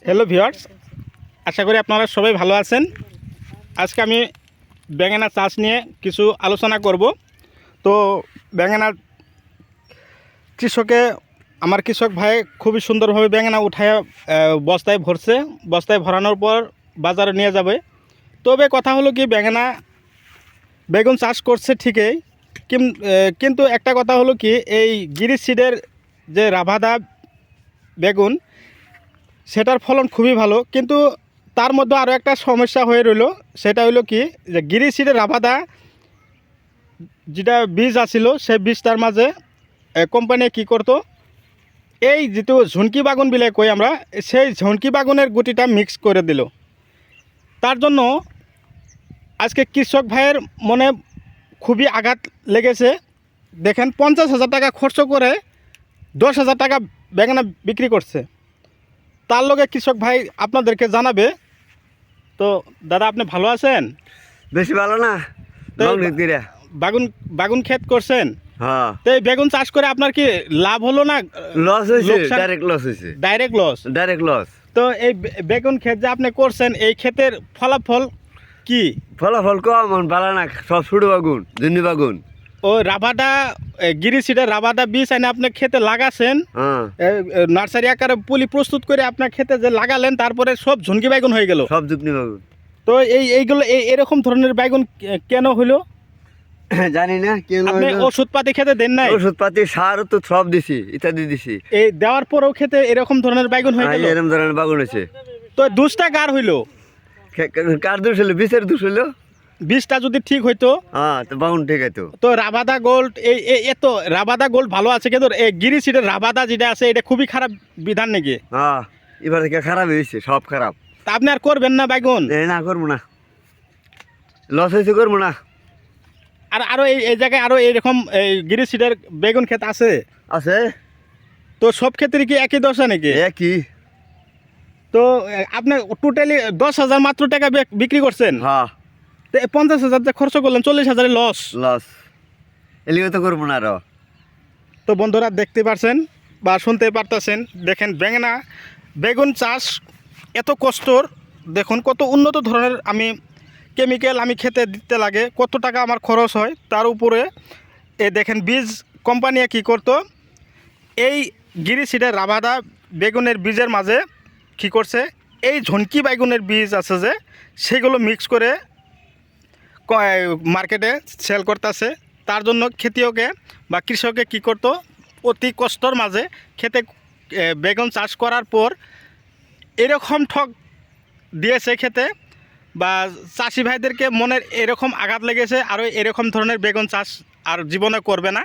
Hello viewers, আশা করি আপনারা সবাই ভালো আছেন। আজকে আমি বেঙেনা চাষ নিয়ে কিছু আলোচনা করব। তো বেঙেনা আমার কৃষক ভাই খুবই সুন্দরভাবে বেঙেনা উঠায় বস্তায় ভরছে। বস্তায় ভরানোর পর বাজারে নিয়ে যাবে। তবে কথা হলো কি, বেগুন চাষ করছে ঠিকই, কিন্তু একটা কথা হলো কি, এই গিরিশ সিডের যে রাভাদা বেগুন, সেটার ফলন খুবই ভালো, কিন্তু তার মধ্যে আরও একটা সমস্যা হয়ে রইল। সেটা হলো কি, যে গিরিশ সিডের রাভাদা যেটা বীজ আছিল, সেই বীজটার মাঝে কোম্পানি কি করতো, এই যেটো ঝুনকি বাগুন বিলে কই আমরা, সেই ঝুনকি বাগুনের গুটিটা মিক্স করে দিল। তার জন্য আজকে কৃষক ভাইয়ের মনে খুবই আঘাত লেগেছে। দেখেন, 50,000 টাকা খরচ করে 10,000 টাকা বেগুন বিক্রি করছে। তার লগে কৃষক ভাই আপনাদেরকে জানাবে। তো দাদা, আপনি ভালো আছেন? বেশি ভালো না, বাগুন ক্ষেত করছেন। হ্যাঁ, তো এই বেগুন চাষ করে আপনার কি লাভ হলো না লস হয়েছে? Direct loss. তো এই বেগুন ক্ষেত যে আপনি করছেন, এই ক্ষেতের ফলাফল কি? ফলাফল কম, ভালো না, সব ছোট বাগুন, জুনি বাগুন। ও রাভাদা গিরিশিডের রাভাদা বীজ এনে আপনি খেতে লাগাছেন, নার্সারি আকারে পুলি প্রস্তুত করে আপনার খেতে যে লাগালেন, তারপরে সব ঝুনকি বেগুন হয়ে গেল, সব ঝুনকি বাগুন। তো এইগুলো এরকম ধরনের বেগুন কেন হইলো জানি না। আপনি ওষুধপাতি খেতে দেন নাই? ওষুধপাতি সার তো সব দিছি, ইত্যাদি দিছি। এই দেওয়ার পরেও খেতে এরকম ধরনের বেগুন হয়ে গেল? এরকম ধরনের বাগুন হয়েছে। তো দোষটা কার হইলো? কার দোষ হলো? বীজের দোষ হলো। বীজটা যদি ঠিক হইতো, হ্যাঁ, তো বাগুন ঠিক হইতো। তো রাভাদা গোল্ড, এত রাভাদা গোল্ড ভালো আছে, কিন্তু এই গিরিশিডের রাভাদা যেটা আছে, এটা খুবই খারাপ বিধান নাকি? হ্যাঁ, এবার থেকে খারাপ হয়েছে, সব খারাপ। তা আপনি আর করবেন না বেগুন? না, করবো না, লস হয়েছে, করবো না। আর আরো এই জায়গায় আরো এইরকম এই গিরিশিডের বেগুন ক্ষেত আছে? আছে। তো সব ক্ষেত্রে কি একই দশা নাকি? একই। তো আপনি টোটালি 10,000 মাত্র টাকা বিক্রি করছেন। হ্যাঁ, তো 50,000 যে খরচ করলেন, 40,000 লস। এলিও তো করবো না আরো। তো বন্ধুরা, দেখতে পারছেন বা শুনতে পারতেছেন, দেখেন বেগুন চাষ এত কষ্টর। দেখুন কত উন্নত ধরনের কেমিক্যাল আমি খেতে দিতে লাগে, কত টাকা আমার খরচ হয়। তার উপরে দেখেন বীজ কোম্পানি কি করতো, এই গিরিশিডের রাভাদা বেগুনের বীজের মাঝে কি করছে, এই ঝুনকি বেগুনের বীজ আছে যে, সেগুলো মিক্স করে মার্কেটে সেল করতেছে। তার জন্য খেতিয়কে বা কৃষকে কি করতো, অতি কষ্টর মাঝে খেতে বেগুন চাষ করার পর এরকম ঠক দিয়েছে খেতে, বা চাষি ভাইদেরকে মনের এরকম আঘাত লেগেছে, আরও এরকম ধরনের বেগুন চাষ আর জীবনে করবে না।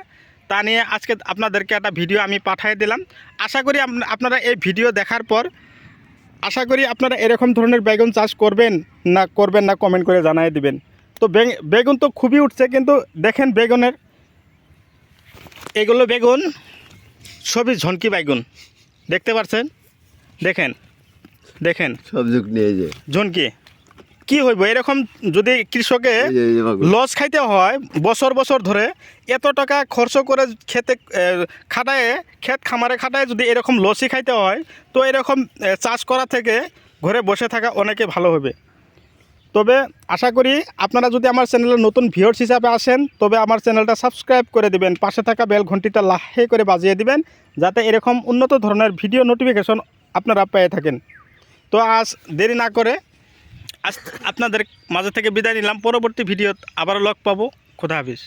তা নিয়ে আজকে আপনাদেরকে একটা ভিডিও আমি পাঠিয়ে দিলাম। আশা করি আপনারা এই ভিডিও দেখার পর আপনারা এরকম ধরনের বেগুন চাষ করবেন না কমেন্ট করে জানিয়ে দিবেন। তো বেগুন তো খুবই উঠছে, কিন্তু দেখেন এগুলো বেগুন সবই ঝুনকি বেগুন, দেখতে পাচ্ছেন? দেখেন সব যুগ নিয়ে যে ঝুনকি কি হইব। এরকম যদি কৃষকে লস খাইতে হয় বছর ধরে, এত টাকা খরচ করে ক্ষেত খামারে খাটায় যদি এরকম লসই খাইতে হয়, তো এরকম চাষ করা থেকে ঘরে বসে থাকা অনেকে ভালো হবে। তবে আশা করি আপনারা যদি আমার চ্যানেলে নতুন ভিউয়ার্স হিসাবে আসেন, তবে আমার চ্যানেলটা সাবস্ক্রাইব করে দিবেন, পাশে থাকা বেল ঘন্টিটা লাহে করে বাজিয়ে দিবেন, যাতে এরকম উন্নত ধরনের ভিডিও নোটিফিকেশন আপনারা পেয়ে থাকেন। তো আজ দেরি না করে আজ আপনাদের মাঝে থেকে বিদায় নিলাম। পরবর্তী ভিডিওত আবারও লগ পাবো। খোদা হাফেজ।